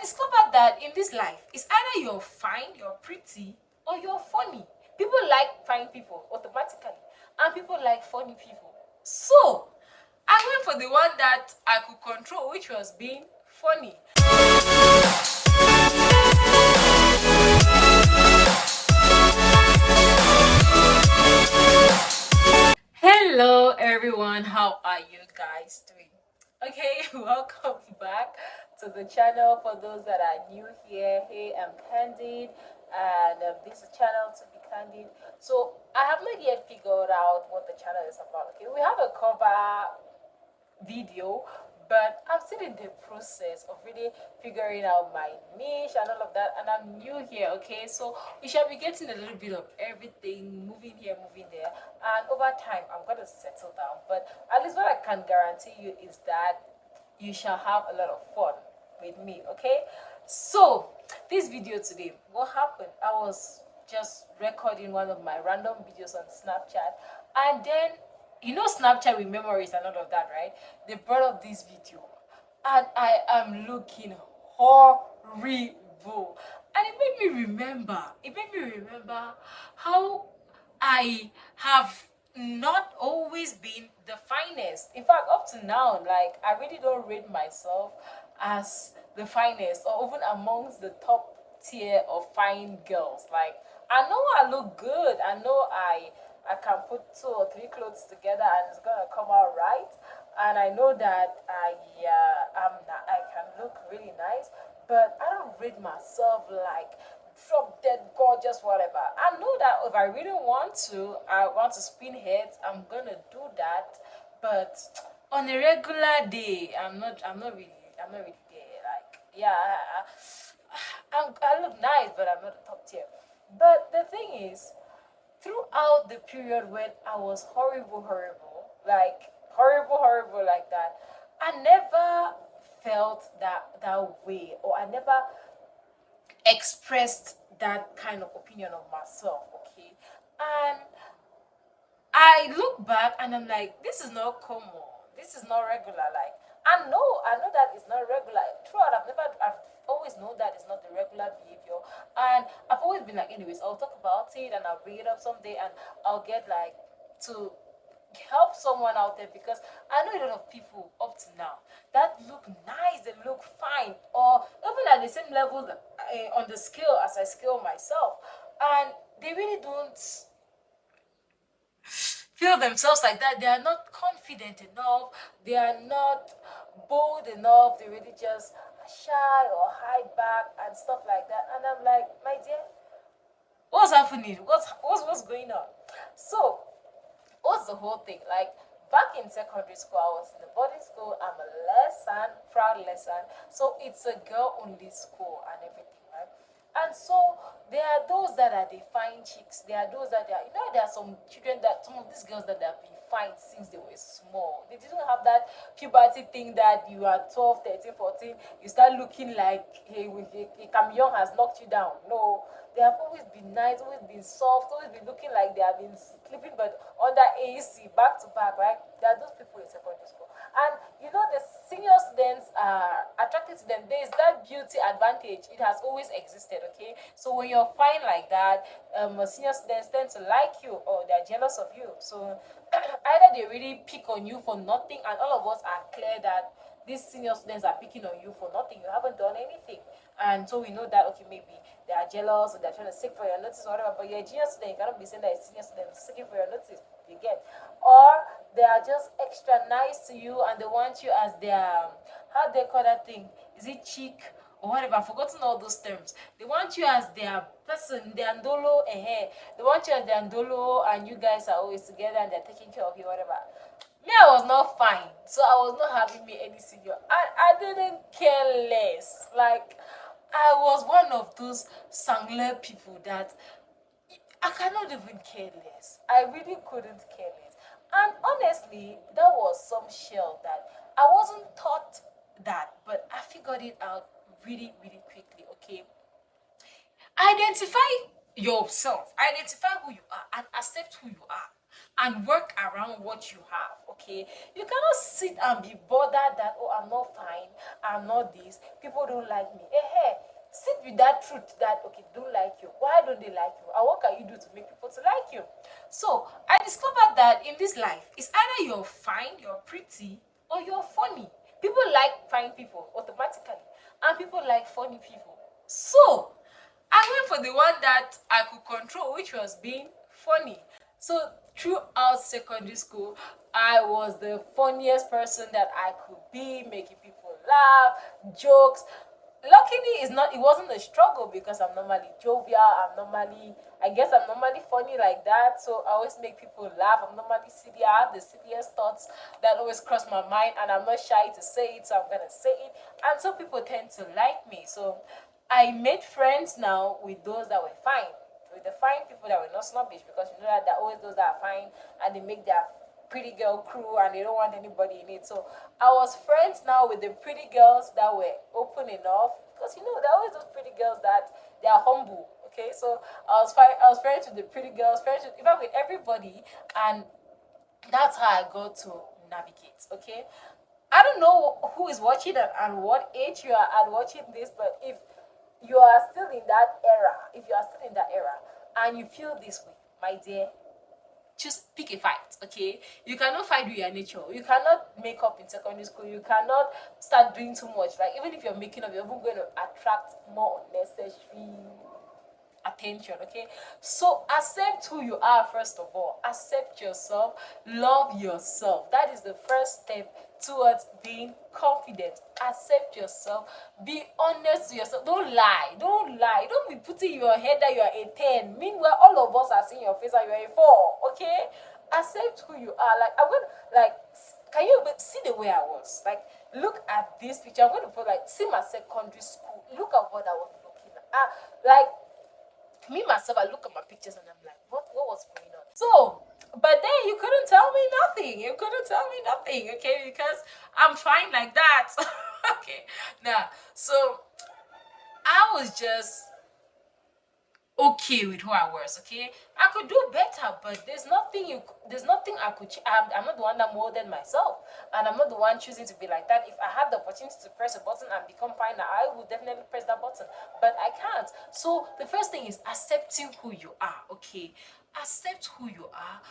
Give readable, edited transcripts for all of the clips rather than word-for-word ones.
discovered that in this life, it's either you're fine, you're pretty, or you're funny. People like fine people automatically, and people like funny people. So I went for the one that I could control, which was being funny. Hello everyone, how are you guys doing? Okay, welcome back to the channel. For those that are new here, hey, I'm Candid, and this is channel to be Candid. So I have not yet figured out what the channel is about. Okay, we have a cover video, but I'm still in the process of really figuring out my niche and all of that, and I'm new here. Okay, so we shall be getting a little bit of everything, moving here, moving there, and over time I'm gonna settle down. But at least what I can guarantee you is that you shall have a lot of fun with me. Okay, so this video today, what happened, I was just recording one of my random videos on Snapchat, and then Snapchat with memories and all of that, right? They brought up this video, and I am looking horrible, and it made me remember. It made me remember how I have not always been the finest. In fact, up to now, like, I really don't rate myself as the finest or even amongst the top tier of fine girls. Like, I know I look good. I know I can put two or three clothes together and it's gonna come out right. And I know that I can look really nice, but I don't rate myself like drop dead gorgeous whatever. I know that if I really I want to spin heads, I'm gonna do that. But on a regular day, I'm not really there. Like, yeah, I look nice, but I'm not top tier. But the thing is, throughout the period when I was horrible like that, I never felt that way, or I never expressed that kind of opinion of myself. Okay, and I look back and I'm like, this is not common. This is not regular. Like, I know that it's not regular. Throughout, I've always known that it's not the regular behavior, and I've always been like, anyways, I'll talk about it and I'll bring it up someday, and I'll get like to help someone out there, because I know a lot of people up to now that look nice, they look fine, or even at the same level on the scale as I scale myself, and they really don't feel themselves like that. They are not confident enough. They are not bold enough. They really just shy or hide back and stuff like that. And I'm like, my dear, what's happening? What's going on? So, what's the whole thing? Like, back in secondary school, I was in the boarding school. I'm a lesson, proud lesson. So it's a girl only school and everything, right? And so there are those that are the fine chicks. There are those that there are some children, that some of these girls that have been fine since they were small. They didn't have that puberty thing that you are 12, 13, 14. You start looking like, hey, a camion has knocked you down. No, they have always been nice, always been soft, always been looking like they have been sleeping but under AC back to back, right? There are those people in secondary school. And the senior students are attracted to them. There is that beauty advantage. It has always existed, okay? So when you're fine like that, senior students tend to like you, or they're jealous of you. So either they really pick on you for nothing, and all of us are clear that these senior students are picking on you for nothing. You haven't done anything. And so we know that, okay, maybe they are jealous or they're trying to seek for your notice or whatever, but you're a junior student, you cannot be saying that a senior student is seeking for your notice, you get. Or they are just extra nice to you and they want you as their, how they call that thing? Is it cheek? Or whatever, I've forgotten all those terms. They want you as their person, their ndolo, They want you as their ndolo, and you guys are always together and they're taking care of you, whatever. Me, I was not fine, so I was not having me any senior. I didn't care less. Like, I was one of those sangler people that I cannot even care less. I really couldn't care less. And honestly, that was some shell that I wasn't taught that, but I figured it out really, really quickly. Okay, identify yourself, identify who you are, and accept who you are, and work around what you have. Okay, you cannot sit and be bothered that, oh, I'm not fine, I'm not this, people don't like me. sit with that truth that okay, they don't like you. Why don't they like you? And what can you do to make people to like you? So I discovered that in this life, it's either you're fine, you're pretty, or you're funny. People like fine people automatically, and people like funny people. So I went for the one that I could control, which was being funny. So throughout secondary school, I was the funniest person that I could be, making people laugh, jokes. Luckily, it wasn't a struggle because I'm normally jovial. I guess I'm normally funny like that. So I always make people laugh. I'm normally silly. I have the silliest thoughts that always cross my mind, and I'm not shy to say it. So I'm gonna say it, and so people tend to like me. So I made friends now with those that were fine, with the fine people that were not snobbish, because you know that there are always those that are fine and they make their pretty girl crew and they don't want anybody in it. So I was friends now with the pretty girls that were open enough, because you know there are always those pretty girls that they are humble. Okay, so I was friends with the pretty girls, friends with, in fact, with everybody, and that's how I got to navigate. Okay, I don't know who is watching and what age you are at watching this, but if you are still in that era, if you are still in that era and you feel this way, my dear, just pick a fight. Okay, you cannot fight with your nature. You cannot make up in secondary school. You cannot start doing too much. Like, even if you're making up, you're even going to attract more unnecessary attention. Okay, so accept who you are. First of all, accept yourself, love yourself. That is the first step towards being confident. Accept yourself, be honest to yourself. Don't be putting in your head that you are a 10, meanwhile all of us are seeing your face and you're a 4. Okay, accept who you are. Like, I'm gonna, like, can you see the way I was? Like, look at this picture. I'm going to put, like, see my secondary school. Look at what I was looking at. Like, me myself, I look at my pictures and I'm like, what was going on? So, but then you couldn't tell me nothing. You couldn't tell me nothing, okay? Because I'm fine like that. Okay. Now, so I was just okay with who I was. Okay, I could do better, but there's nothing I could. I'm not the one that molded myself, and I'm not the one choosing to be like that. If I had the opportunity to press a button and become finer, I would definitely press that button, but I can't. So the first thing is accepting who you are. Okay, accept who you are,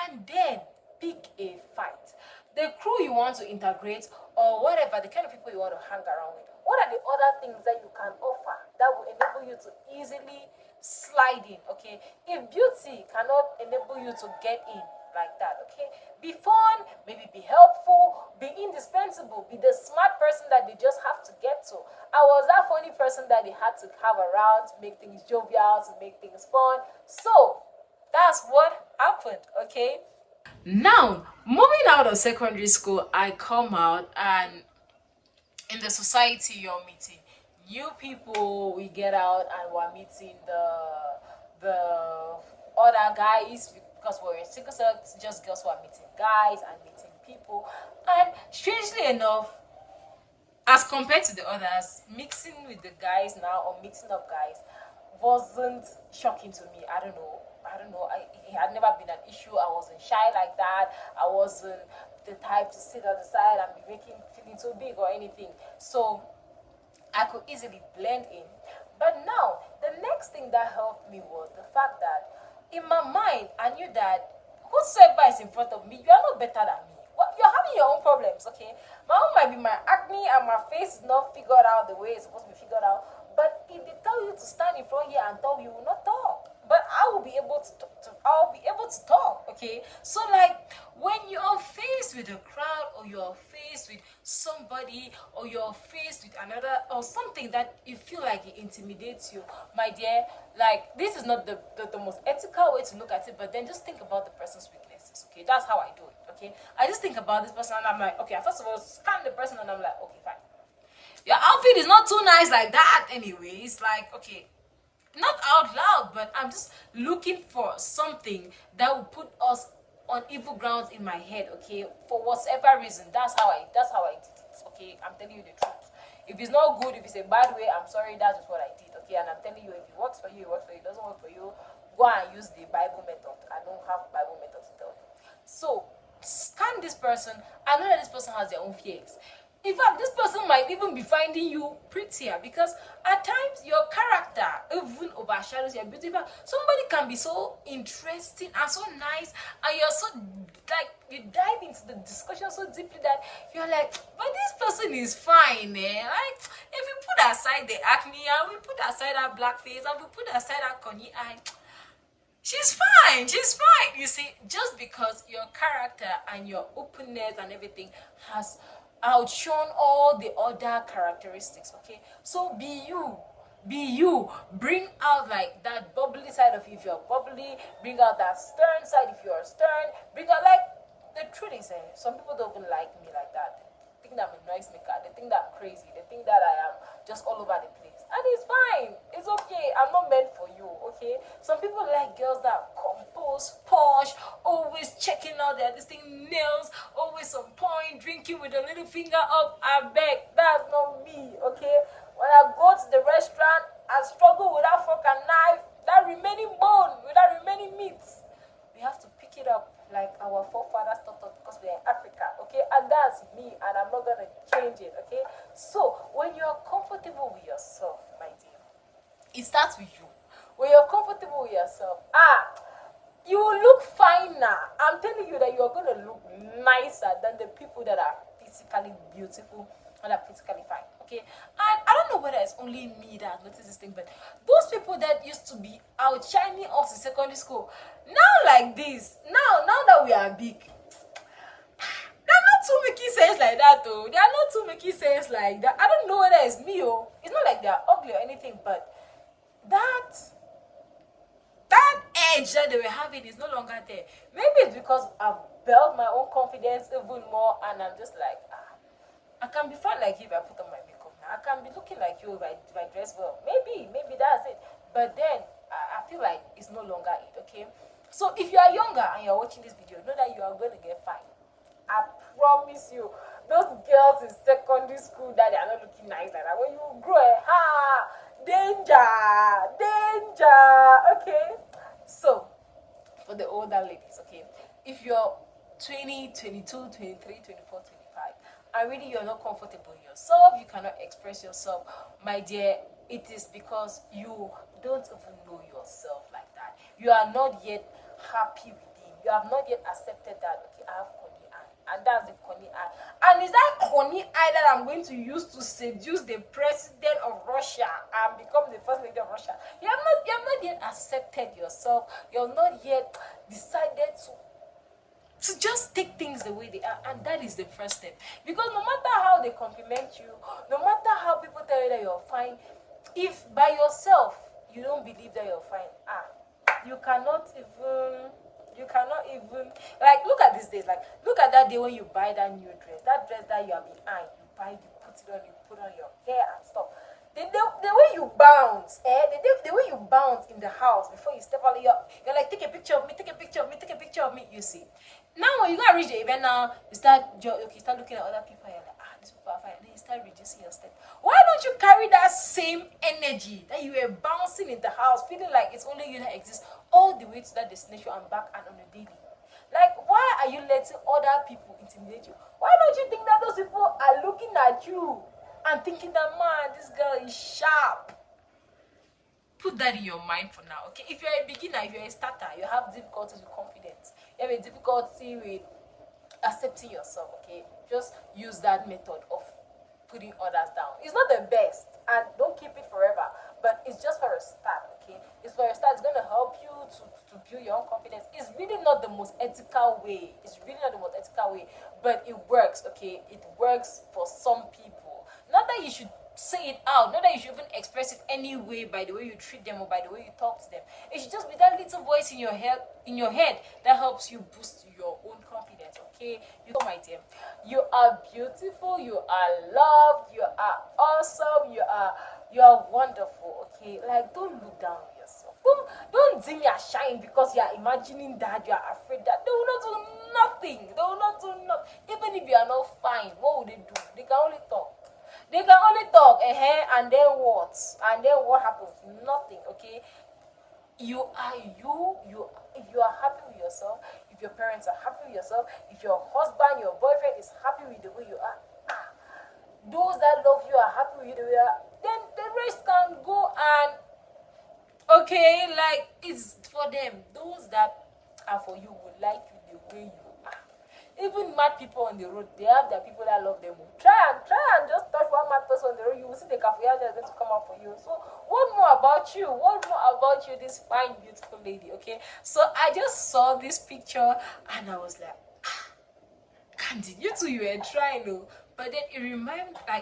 and then pick a fight. The crew you want to integrate, or whatever, the kind of people you want to hang around with. What are the other things that you can offer that will enable you to easily slide in? Okay, if beauty cannot enable you to get in like that, okay, be fun, maybe be helpful, be indispensable, be the smart person that they just have to get to. I was that funny person that they had to have around to make things jovial, to make things fun. So that's what happened. Okay, now, moving out of secondary school, I come out, and in the society you're meeting new people. We get out and we're meeting the other guys, because we're in single sex, just girls who are meeting guys and meeting people. And strangely enough, as compared to the others, mixing with the guys now, or meeting up guys, wasn't shocking to me. I don't know. It had never been an issue. I wasn't shy like that. I wasn't the type to sit on the side and be making feeling too big or anything. So I could easily blend in. But now, the next thing that helped me was the fact that in my mind, I knew that whosoever is in front of me, you are not better than me. Well, you're having your own problems, okay? My own might be my acne and my face is not figured out the way it's supposed to be figured out. But if they tell you to stand in front here and talk, you will not talk. But I will be able I'll be able to talk, okay? So, like, when you're faced with a crowd, or you're faced with somebody, or you're faced with another, or something that you feel like it intimidates you, my dear, like, this is not the most ethical way to look at it, but then just think about the person's weaknesses. Okay, that's how I do it. Okay, I just think about this person and I'm like, okay, first of all, scan the person and I'm like, okay, fine, your outfit is not too nice like that anyway. It's like, okay, not out loud, but I'm just looking for something that will put us on evil grounds in my head. Okay, for whatever reason, that's how I did it. Okay, I'm telling you the truth. If it's not good, if it's a bad way, I'm sorry, that's just what I did. Okay, and I'm telling you, if it works for you, it works for you. It doesn't work for you, go and use the Bible method. I don't have Bible method to tell you. So scan this person. I know that this person has their own fears. In fact, this person might even be finding you prettier because at times your character even overshadows your beauty. In fact, somebody can be so interesting and so nice, and you're so like you dive into the discussion so deeply that you're like, but this person is fine, eh? Like if we put aside the acne and we put aside that black face and we put aside that corny eye, she's fine. She's fine. You see, just because your character and your openness and everything has outshone all the other characteristics, okay? So be you. Be you. Bring out like that bubbly side of you if you're bubbly. Bring out that stern side if you're stern. Bring out like the truth is, some people don't even like me like that. They think that I'm a noisemaker. They think that I'm crazy. They think that I am just all over the place. And it's fine. It's okay. I'm not meant for you, okay? Some people like girls that are composed, posh, always checking out their distinct nails, always on point, drinking with a little finger up. I beg. That's not me, okay? When I go to the restaurant, I struggle with that fork and knife, that remaining bone, with that remaining meat. We have to pick it up like our forefathers taught us because we're in Africa, okay? And that's me, and I'm not gonna change it, okay? So when you're comfortable with yourself, my dear, it starts with you. When you're comfortable with yourself, you will look finer. I'm telling you that you're gonna look nicer than the people that are physically beautiful and are physically fine. Okay, and I don't know whether it's only me that has noticed this thing, but those people that used to be outshining us in secondary school, now like this, now that we are big, they're not too making sense like that though. They are not too making sense like that. I don't know whether it's me or it's not like they are ugly or anything, but that that edge that they were having is no longer there. Maybe it's because I've built my own confidence even more, and I'm just like, I can be fine like you if I put on my makeup now. I can be looking like you if I dress well. Maybe that's it. But then I feel like it's no longer it, okay? So if you are younger and you're watching this video, know that you are going to get fine. I promise you. Those girls in secondary school that they are not looking nice like that. When you grow, danger, danger, okay? So, for the older ladies, okay? If you're 20, 22, 23, 24, 25, and really you're not comfortable in yourself, you cannot express yourself, my dear, it is because you don't even know yourself like that. You are not yet happy within. You have not yet accepted that, okay, I have corny eye, and that's the corny eye. And it's that corny eye that I'm going to use to seduce the president of Russia and become the first lady of Russia. You have not yet accepted yourself. You have not yet decided to just take things the way they are, and that is the first step. Because no matter how they compliment you, no matter how people tell you that you're fine, if by yourself you don't believe that you're fine, you cannot even like look at these days, like look at that day when you buy that new dress, that dress that you have been eyeing, you buy, you put on your hair and stuff. The way you bounce, the way you bounce in the house before you step out, you're like, take a picture of me, take a picture of me, take a picture of me, you see. Now when you gotta reach the event now, you start looking at other people and you're like, these people are fine. Then you start reducing your step. Why don't you carry that same energy that you were bouncing in the house, feeling like it's only you that exists, all the way to that destination and back and on a daily? Like, why are you letting other people intimidate you? Why don't you think that those people are looking at you and thinking that, man, this girl is sharp? Put that in your mind for now, okay? If you're a beginner, if you're a starter, you have difficulties with confidence, you have a difficulty with accepting yourself, okay? Just use that method of putting others down. It's not the best, and don't keep it forever, but it's just for a start, okay? It's for a start. It's going to help you to build your own confidence. It's really not the most ethical way. It's really not the most ethical way, but it works, okay? It works for some people. Not that you should say it out, not that you should even express it anyway by the way you treat them or by the way you talk to them. It should just be that little voice in your head that helps you boost your own confidence, okay? My dear, you are beautiful, you are loved, you are awesome, you are wonderful, okay? Like, don't look down on yourself. Don't dim your shine because you are imagining that, you are afraid that. They will not do nothing. They will not do nothing. Even if you are not fine, what will they do? They can only talk. They can only talk, and then what? And then what happens? Nothing, okay? You are you. If you are happy with yourself, if your parents are happy with yourself, if your husband, your boyfriend is happy with the way you are, Those that love you are happy with you the way you are, then the rest can go and okay, like it's for them. Those that are for you will like you the way you are. Even mad people on the road, they have their people that love them. Try and just touch one mad person on the road, you will see the cafe is going to come out for you. So what more about you? What more about you, this fine, beautiful lady? Okay. So I just saw this picture and I was like, Candy, you two, you were trying, though. But then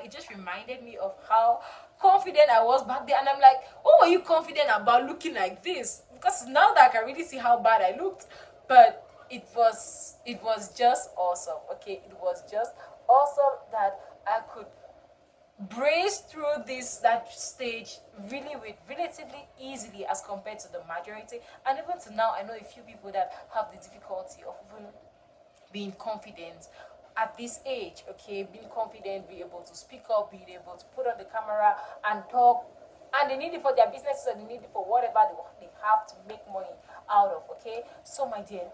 it just reminded me of how confident I was back then. And I'm like, what were you confident about looking like this? Because now that I can really see how bad I looked, but it was just awesome. Okay, it was just awesome that I could brace through this that stage really with relatively easily as compared to the majority. And even to now, I know a few people that have the difficulty of even being confident at this age. Okay, being confident, being able to speak up, being able to put on the camera and talk, and they need it for their businesses or they need it for whatever they have to make money out of. Okay, so my dear,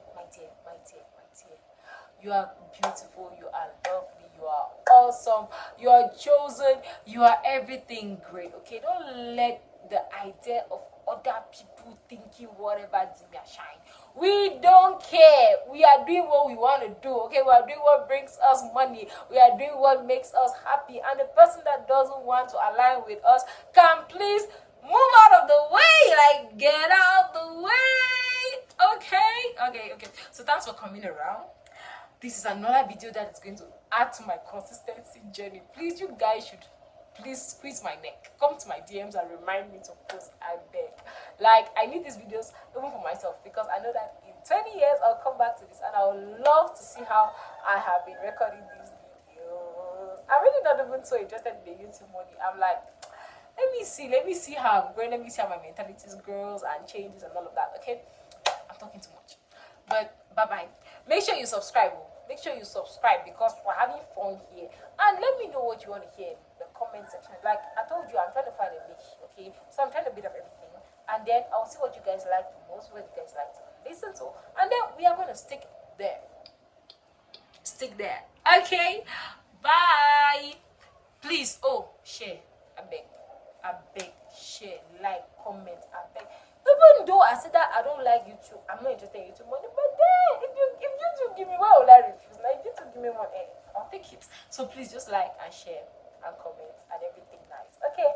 you are beautiful, you are lovely, you are awesome, you are chosen, you are everything great. Okay, don't let the idea of other people thinking whatever Dimia shine. We don't care. We are doing what we want to do. Okay, we are doing what brings us money. We are doing what makes us happy. And the person that doesn't want to align with us can please move out of the way. Like, get out the way. Okay. So thanks for coming around. This is another video that is going to add to my consistency journey. Please, you guys should please squeeze my neck. Come to my DMs and remind me to post. I beg. Like, I need these videos even for myself because I know that in 20 years I'll come back to this and I would love to see how I have been recording these videos. I'm really not even so interested in the YouTube money. I'm like, let me see how I'm growing. Let me see how my mentality grows and changes and all of that. Okay, I'm talking too much. But bye bye. Make sure you subscribe. Make sure you subscribe because we're having fun here. And let me know what you want to hear in the comment section. Like I told you, I'm trying to find a niche. Okay, so I'm trying a bit of everything, and then I'll see what you guys like the most, what you guys like to listen to, and then we are gonna stick there. Stick there. Okay. Bye. Please, share. I beg, share, like, comment, I beg. Even though I said that I don't like YouTube, I'm not interested in YouTube money, but then if YouTube give me, why will I refuse? Like, if YouTube give me one, I'll take it. So please just like and share and comment and everything nice. Okay,